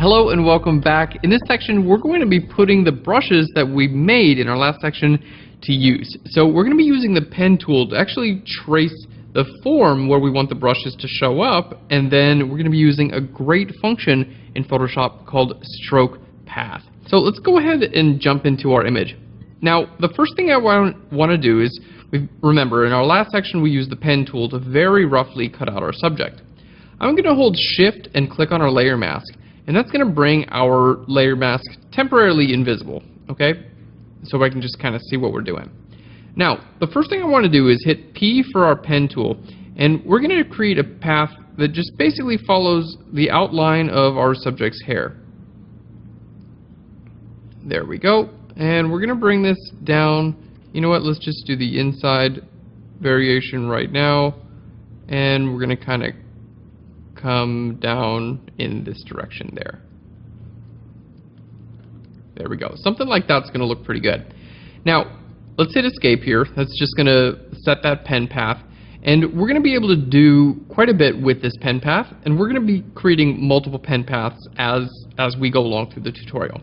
Hello and welcome back. In this section, we're going to be putting the brushes that we made in our last section to use. So we're going to be using the pen tool to actually trace the form where we want the brushes to show up, and then we're going to be using a great function in Photoshop called stroke path. So let's go ahead and jump into our image. Now, the first thing I want to do is, remember, in our last section we used the pen tool to very roughly cut out our subject. I'm going to hold Shift and click on our layer mask. And that's going to bring our layer mask temporarily invisible, okay? So I can just kind of see what we're doing. Now, the first thing I want to do is hit P for our pen tool, and we're going to create a path that just basically follows the outline of our subject's hair. There we go. And we're going to bring this down. You know what? Let's just do the inside variation right now, and we're going to kind of come down in this direction there. There we go. Something like that's going to look pretty good. Now, let's hit escape here. That's just going to set that pen path. And we're going to be able to do quite a bit with this pen path. And we're going to be creating multiple pen paths as we go along through the tutorial.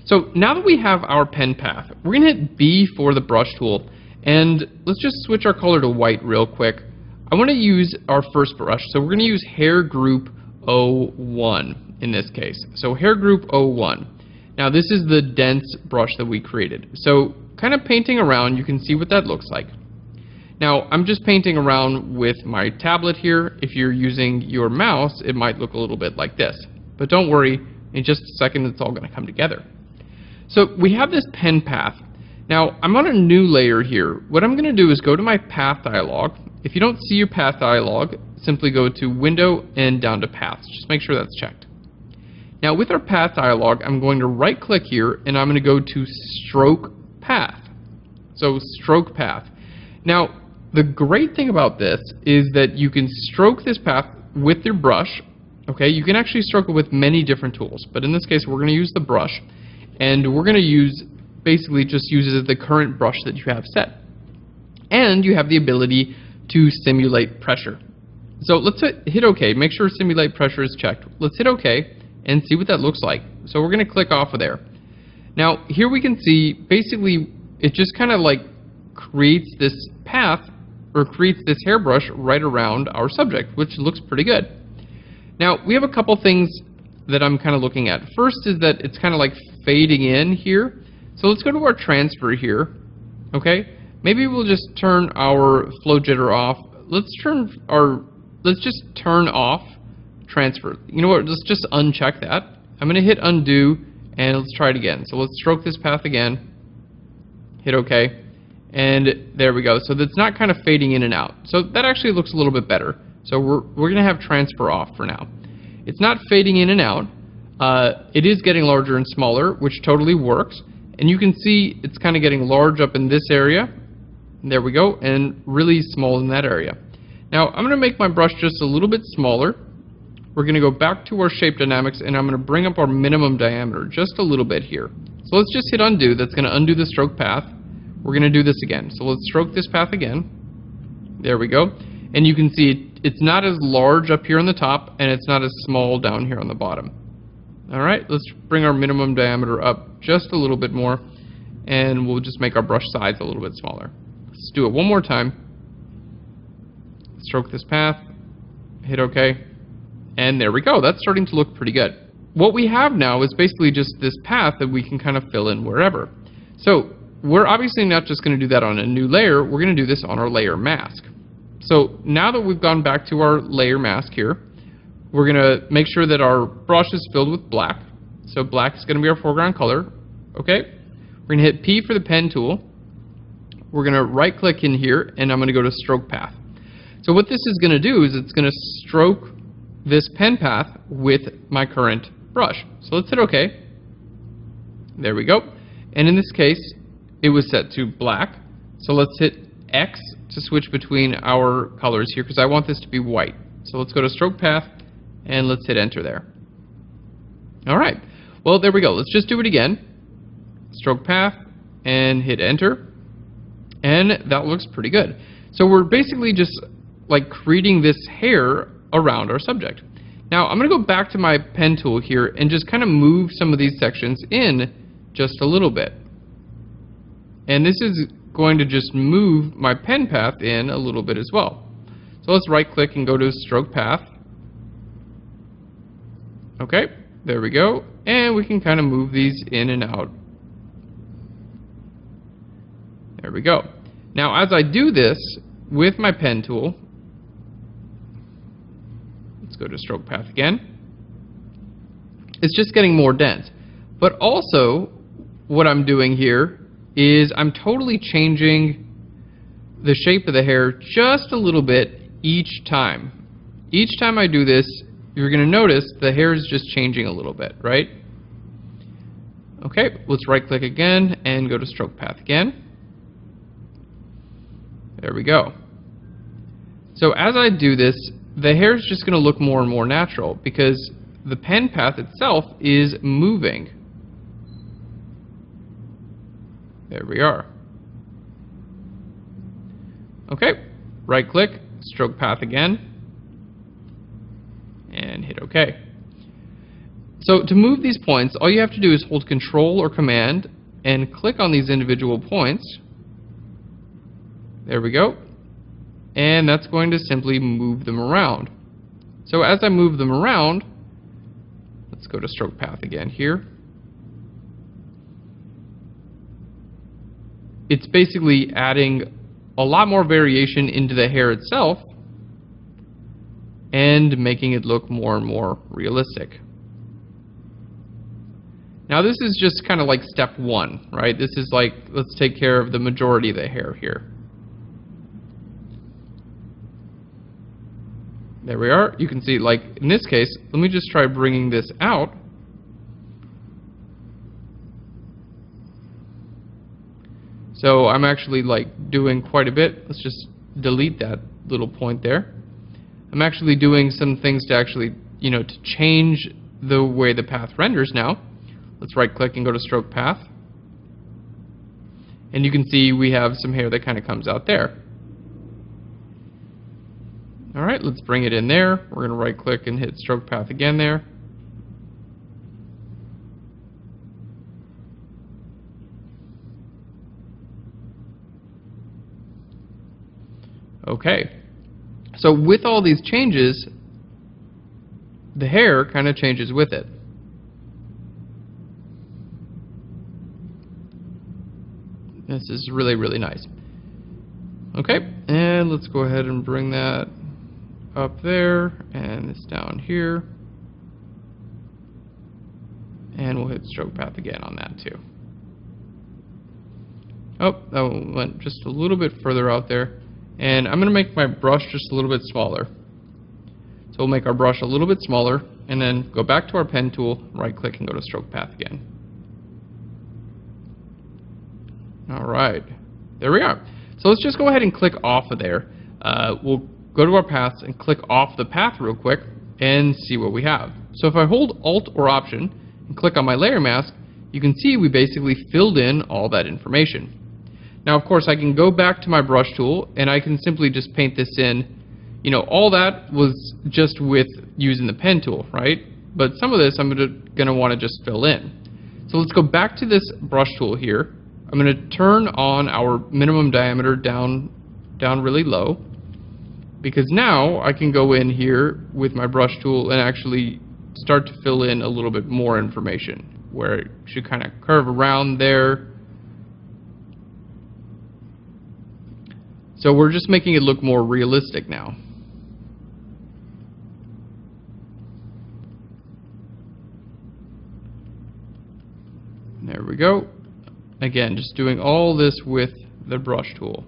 So now that we have our pen path, we're going to hit B for the brush tool. And let's just switch our color to white real quick. I want to use our first brush, so we're going to use hair group 01 in this case. So hair group 01. Now this is the dense brush that we created. So kind of painting around, you can see what that looks like. Now I'm just painting around with my tablet here. If you're using your mouse, it might look a little bit like this. But don't worry, in just a second it's all going to come together. So we have this pen path. Now I'm on a new layer here. What I'm going to do is go to my path dialog. If you don't see your path dialog, simply go to Window and down to Paths. Just make sure that's checked. Now with our path dialog, I'm going to right click here and I'm going to go to Stroke Path. So Stroke Path. Now the great thing about this is that you can stroke this path with your brush. Okay, you can actually stroke it with many different tools, but in this case we're going to use the brush, and we're going to use basically just uses the current brush that you have set. And you have the ability to simulate pressure. So let's hit OK. Make sure simulate pressure is checked. Let's hit OK and see what that looks like. So we're going to click off of there. Now here we can see basically it just kind of like creates this path, or creates this hairbrush right around our subject, which looks pretty good. Now we have a couple things that I'm kind of looking at. First is that it's kind of like fading in here. So let's go to our transfer here. Okay, maybe we'll just turn our flow jitter off. Let's just turn off transfer. You know what? Let's just uncheck that. I'm going to hit undo and let's try it again. So let's stroke this path again. Hit OK. And there we go. So that's not kind of fading in and out. So that actually looks a little bit better. So we're going to have transfer off for now. It's not fading in and out. It is getting larger and smaller, which totally works. And you can see it's kind of getting large up in this area. There we go. And really small in that area. Now I'm going to make my brush just a little bit smaller. We're going to go back to our shape dynamics, and I'm going to bring up our minimum diameter just a little bit here. So let's just hit undo. That's going to undo the stroke path. We're going to do this again. So let's stroke this path again. There we go. And you can see it's not as large up here on the top, and it's not as small down here on the bottom. Alright, let's bring our minimum diameter up just a little bit more, and we'll just make our brush size a little bit smaller. Let's do it one more time. Stroke this path, hit OK, and there we go. That's starting to look pretty good. What we have now is basically just this path that we can kind of fill in wherever. So we're obviously not just going to do that on a new layer, we're going to do this on our layer mask. So now that we've gone back to our layer mask here, we're going to make sure that our brush is filled with black. So black is going to be our foreground color. Okay. We're going to hit P for the pen tool. We're going to right click in here, and I'm going to go to stroke path. So what this is going to do is it's going to stroke this pen path with my current brush. So let's hit OK. There we go. And in this case, it was set to black. So let's hit X to switch between our colors here, because I want this to be white. So let's go to stroke path, and let's hit enter there. Alright, well there we go. Let's just do it again. Stroke path and hit enter, and that looks pretty good. So we're basically just like creating this hair around our subject. Now I'm going to go back to my pen tool here and just kind of move some of these sections in just a little bit. And this is going to just move my pen path in a little bit as well. So let's right click and go to stroke path. Okay, there we go. And we can kind of move these in and out. There we go. Now as I do this with my pen tool, let's go to stroke path again. It's just getting more dense. But also, what I'm doing here is I'm totally changing the shape of the hair just a little bit each time. Each time I do this, you're going to notice the hair is just changing a little bit, right? Okay, let's right click again and go to stroke path again. There we go. So as I do this, the hair is just going to look more and more natural because the pen path itself is moving. There we are. Okay, right click, stroke path again, and hit OK. So to move these points, all you have to do is hold Control or Command and click on these individual points. There we go. And that's going to simply move them around. So as I move them around, let's go to stroke path again here. It's basically adding a lot more variation into the hair itself and making it look more and more realistic. Now this is just kind of like step one, right? This is like, let's take care of the majority of the hair here. There we are. You can see, like in this case, let me just try bringing this out. So I'm actually like doing quite a bit. Let's just delete that little point there. I'm actually doing some things to actually, to change the way the path renders now. Let's right click and go to stroke path. And you can see we have some hair that kind of comes out there. Alright, let's bring it in there. We're going to right click and hit stroke path again there. Okay, so with all these changes, the hair kind of changes with it. This is really, really nice. Okay, and let's go ahead and bring that up there, and this down here. And we'll hit stroke path again on that too. Oh, that went just a little bit further out there. And I'm going to make my brush just a little bit smaller. So we'll make our brush a little bit smaller, and then go back to our pen tool, right click and go to stroke path again. Alright, there we are. So let's just go ahead and click off of there. We'll go to our paths and click off the path real quick and see what we have. So if I hold Alt or Option and click on my layer mask, you can see we basically filled in all that information. Now, of course, I can go back to my brush tool and I can simply just paint this in. All that was just with using the pen tool, right? But some of this I'm going to want to just fill in. So let's go back to this brush tool here. I'm going to turn on our minimum diameter down really low, because now I can go in here with my brush tool and actually start to fill in a little bit more information where it should kind of curve around there. So we're just making it look more realistic now. There we go. Again, just doing all this with the brush tool.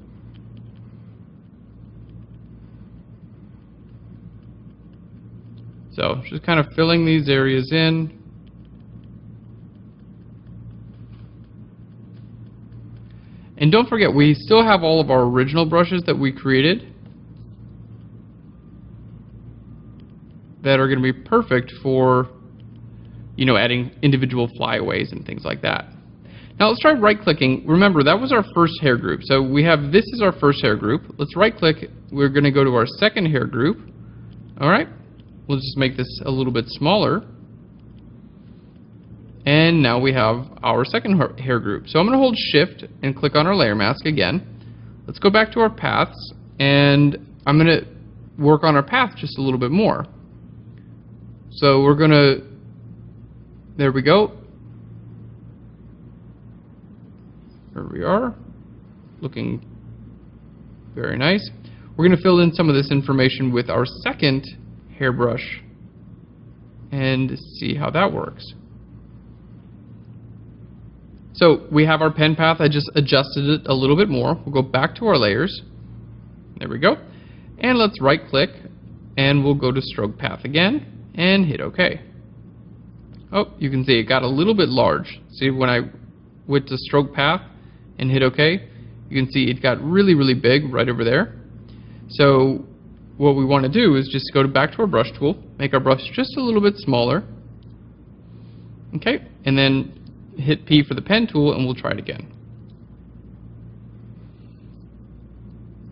So just kind of filling these areas in. And don't forget, we still have all of our original brushes that we created that are going to be perfect for, adding individual flyaways and things like that. Now let's try right-clicking. Remember, that was our first hair group. So we have this is our first hair group. Let's right-click. We're going to go to our second hair group. All right. We'll just make this a little bit smaller. And now we have our second hair group. So I'm going to hold Shift and click on our layer mask again. Let's go back to our paths, and I'm going to work on our path just a little bit more. So we're going to, there we go. There we are. Looking very nice. We're going to fill in some of this information with our second hairbrush and see how that works. So we have our pen path. I just adjusted it a little bit more. We'll go back to our layers. There we go. And let's right click and we'll go to stroke path again and hit OK. Oh, you can see it got a little bit large. See, when I went to stroke path and hit OK, you can see it got really, really big right over there. So what we want to do is just go back to our brush tool, make our brush just a little bit smaller. Okay, and then hit P for the pen tool and we'll try it again.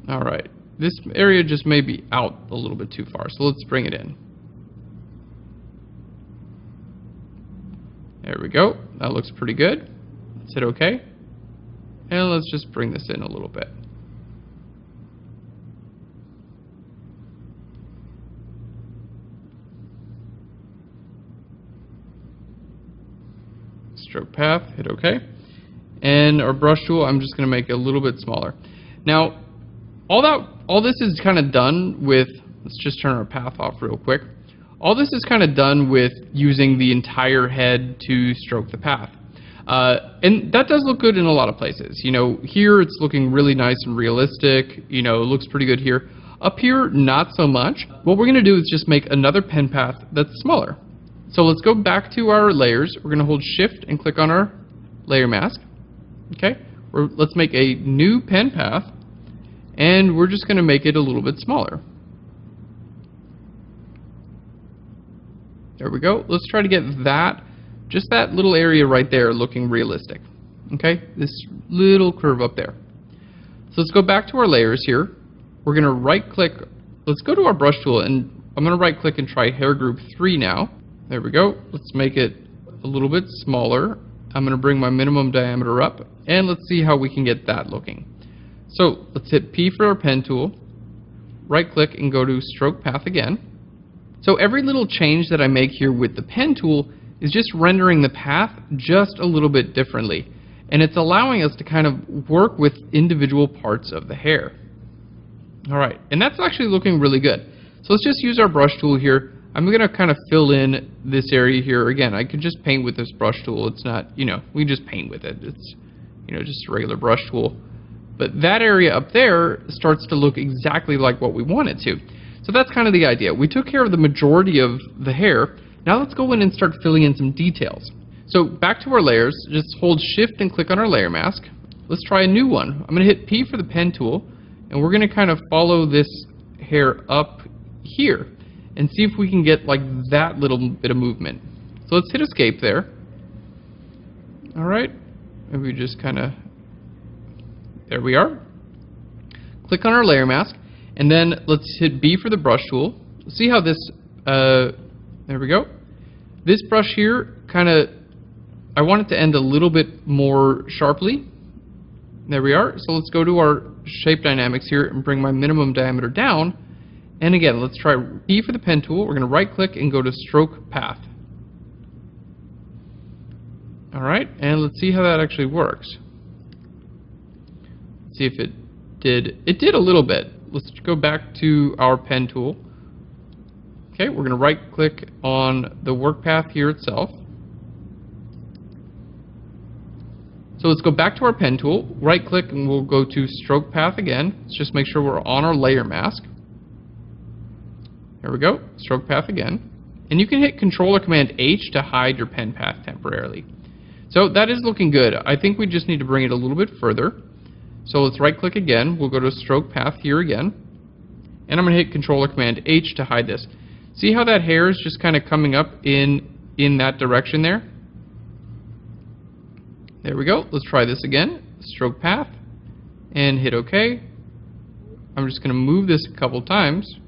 Alright, this area just may be out a little bit too far, so let's bring it in. There we go, that looks pretty good. Let's hit OK. And let's just bring this in a little bit. Stroke path, hit OK. And our brush tool, I'm just going to make it a little bit smaller. Now, all this is kind of done with, let's just turn our path off real quick. All this is kind of done with using the entire head to stroke the path. And that does look good in a lot of places. You know, here it's looking really nice and realistic. You know, it looks pretty good here. Up here, not so much. What we're going to do is just make another pen path that's smaller. So let's go back to our layers. We're going to hold Shift and click on our layer mask. Okay, let's make a new pen path, and we're just going to make it a little bit smaller. There we go. Let's try to get that, just that little area right there looking realistic. Okay, this little curve up there. So let's go back to our layers here. We're going to right click. Let's go to our brush tool, and I'm going to right click and try hair group 3 now. There we go. Let's make it a little bit smaller. I'm going to bring my minimum diameter up, and let's see how we can get that looking. So let's hit P for our pen tool, right click and go to stroke path again. So every little change that I make here with the pen tool is just rendering the path just a little bit differently, and it's allowing us to kind of work with individual parts of the hair. Alright, and that's actually looking really good. So let's just use our brush tool here. I'm going to kind of fill in this area here. Again, I could just paint with this brush tool. It's not, you know, we just paint with it. It's, you know, just a regular brush tool. But that area up there starts to look exactly like what we want it to. So that's kind of the idea. We took care of the majority of the hair. Now let's go in and start filling in some details. So back to our layers, just hold Shift and click on our layer mask. Let's try a new one. I'm going to hit P for the pen tool, and we're going to kind of follow this hair up here and see if we can get like that little bit of movement. So let's hit escape there. Alright, and we just kind of, there we are. Click on our layer mask, and then let's hit B for the brush tool. See how this, there we go. This brush here, kind of, I want it to end a little bit more sharply. There we are. So let's go to our shape dynamics here and bring my minimum diameter down. And again, let's try E for the pen tool. We're going to right click and go to stroke path. Alright, and let's see how that actually works. Let's see if it did a little bit. Let's go back to our pen tool. Okay, we're going to right click on the work path here itself. So let's go back to our pen tool, right click, and we'll go to stroke path again. Let's just make sure we're on our layer mask. There we go, stroke path again. And you can hit Control or Command H to hide your pen path temporarily. So that is looking good. I think we just need to bring it a little bit further. So let's right click again. We'll go to stroke path here again. And I'm going to hit Control or Command H to hide this. See how that hair is just kind of coming up in that direction there? There we go. Let's try this again. Stroke path and hit OK. I'm just going to move this a couple times.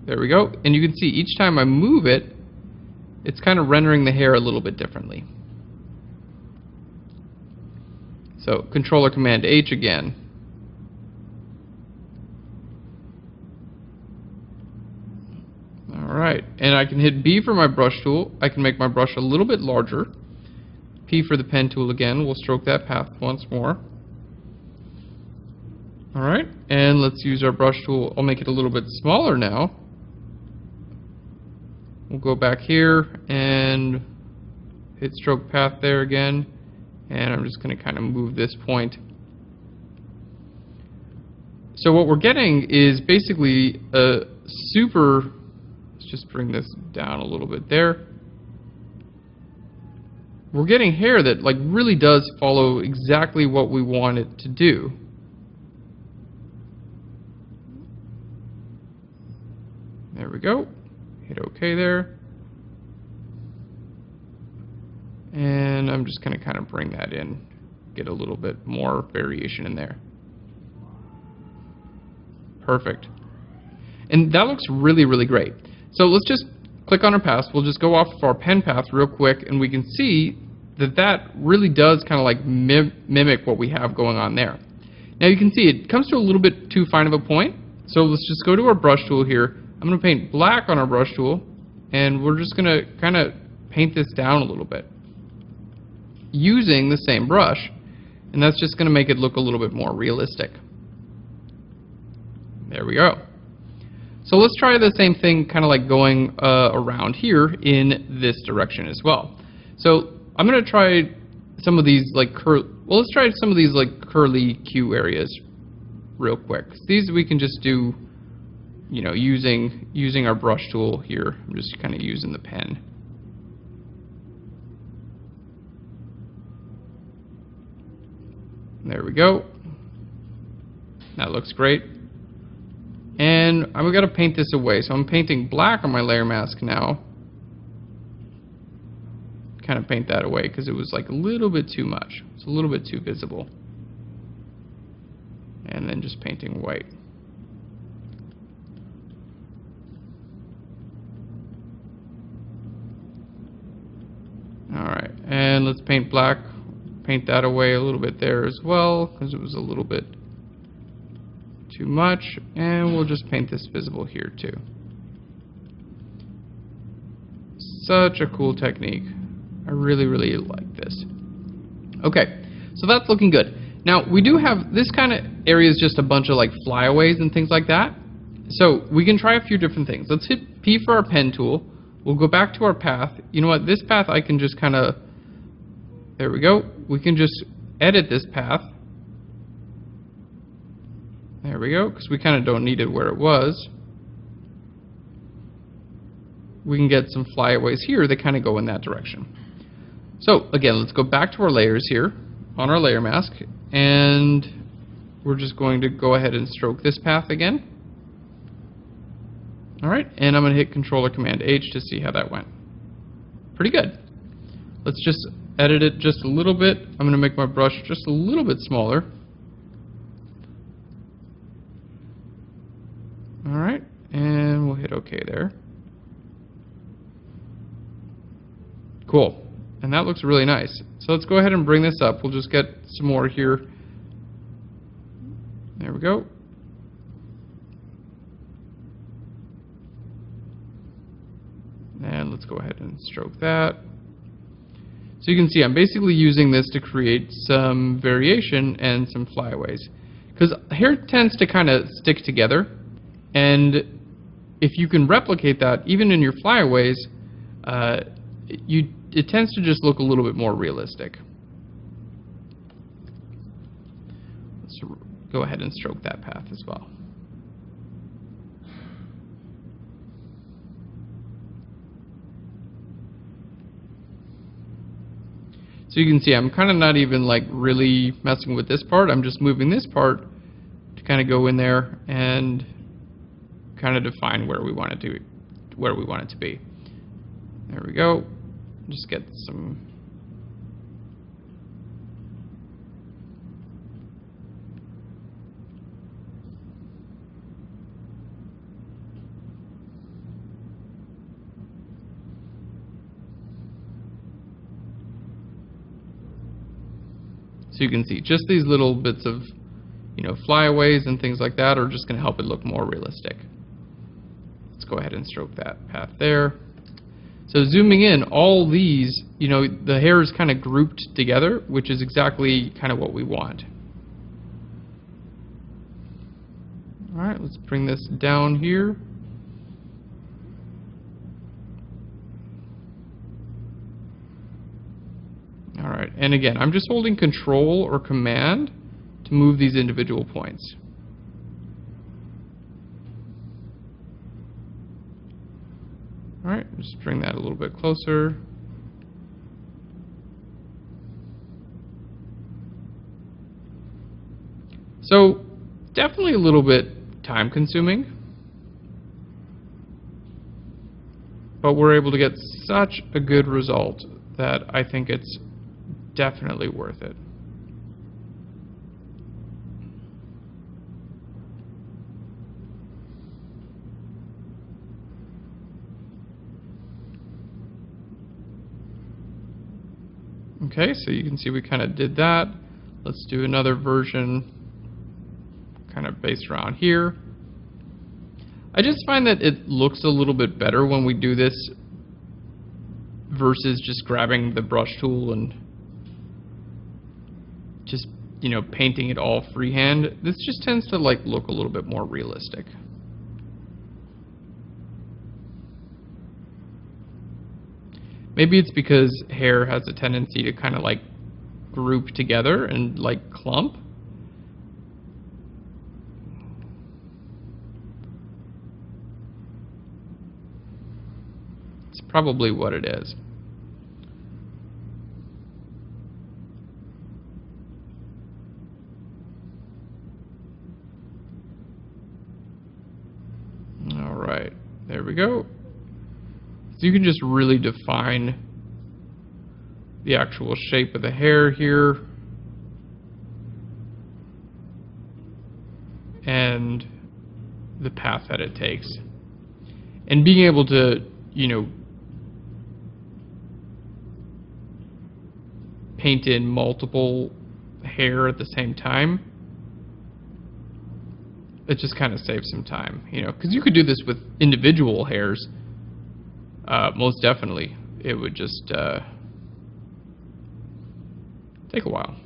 There we go. And you can see each time I move it, it's kind of rendering the hair a little bit differently. So Controller Command H again. Alright, and I can hit B for my brush tool. I can make my brush a little bit larger. P for the pen tool again. We'll stroke that path once more. Alright, and let's use our brush tool. I'll make it a little bit smaller now. We'll go back here and hit stroke path there again. And I'm just going to kind of move this point. So what we're getting is basically a super... Let's just bring this down a little bit there. We're getting hair that like really does follow exactly what we want it to do. There we go. Hit OK there. And I'm just going to kind of bring that in, get a little bit more variation in there. Perfect. And that looks really, really great. So let's just click on our path. We'll just go off of our pen path real quick, and we can see that that really does kind of like mimic what we have going on there. Now you can see it comes to a little bit too fine of a point. So let's just go to our brush tool here. I'm going to paint black on our brush tool, and we're just going to kind of paint this down a little bit using the same brush, and that's just going to make it look a little bit more realistic. There we go. So let's try the same thing kind of like going around here in this direction as well. So I'm going to try some of these like let's try some of these like curly Q areas real quick. These we can just do, you know, using our brush tool here. I'm just kind of using the pen. There we go. That looks great. And I'm going to paint this away. So I'm painting black on my layer mask now. Kind of paint that away because it was like a little bit too much. It's a little bit too visible. And then just painting white. Alright, and let's paint black. Paint that away a little bit there as well because it was a little bit too much, and we'll just paint this visible here too. Such a cool technique. I really, really like this. Okay, so that's looking good. Now we do have this kind of area is just a bunch of like flyaways and things like that. So we can try a few different things. Let's hit P for our pen tool. We'll go back to our path. You know what? This path I can just kind of, there we go. We can just edit this path. There we go, because we kind of don't need it where it was. We can get some flyaways here that kind of go in that direction. So again, let's go back to our layers here on our layer mask, and we're just going to go ahead and stroke this path again. Alright, and I'm going to hit Controller Command H to see how that went. Pretty good. Let's just edit it just a little bit. I'm going to make my brush just a little bit smaller. Alright, and we'll hit OK there. Cool. And that looks really nice. So let's go ahead and bring this up. We'll just get some more here. There we go. And let's go ahead and stroke that. So you can see I'm basically using this to create some variation and some flyaways. Because hair tends to kind of stick together. And if you can replicate that, even in your flyaways, it tends to just look a little bit more realistic. Let's go ahead and stroke that path as well. So you can see I'm kind of not even like really messing with this part. I'm just moving this part to kind of go in there and kind of define where we want it to be. There we go. Just get some. So you can see just these little bits of, flyaways and things like that are just going to help it look more realistic. Let's go ahead and stroke that path there. So zooming in, all these, the hair is kind of grouped together, which is exactly kind of what we want. All right, let's bring this down here. All right, and again, I'm just holding Control or Command to move these individual points. All right, just bring that a little bit closer. So, definitely a little bit time consuming, but we're able to get such a good result that I think it's definitely worth it. Okay, so you can see we kind of did that. Let's do another version kind of based around here. I just find that it looks a little bit better when we do this versus just grabbing the brush tool and just, painting it all freehand. This just tends to look a little bit more realistic. Maybe it's because hair has a tendency to kind of group together and clump. It's probably what it is. All right, there we go. So you can just really define the actual shape of the hair here and the path that it takes. And being able to, paint in multiple hair at the same time, it just kind of saves some time, because you could do this with individual hairs. Most definitely, it would just take a while.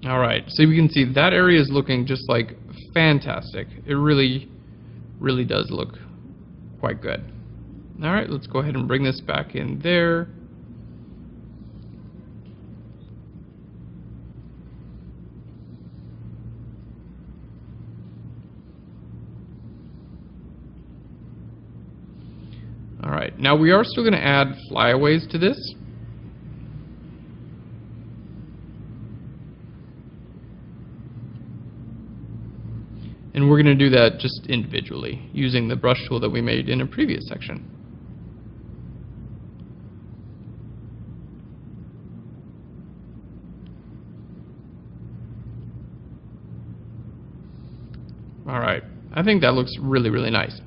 All right, so we can see that area is looking just fantastic. It really, really does look quite good. All right, let's go ahead and bring this back in there. All right, now we are still going to add flyaways to this. And we're going to do that just individually using the brush tool that we made in a previous section. All right, I think that looks really, really nice.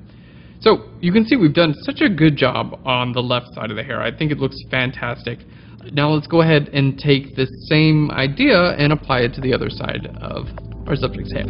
So you can see we've done such a good job on the left side of the hair. I think it looks fantastic. Now let's go ahead and take this same idea and apply it to the other side of our subject's hair.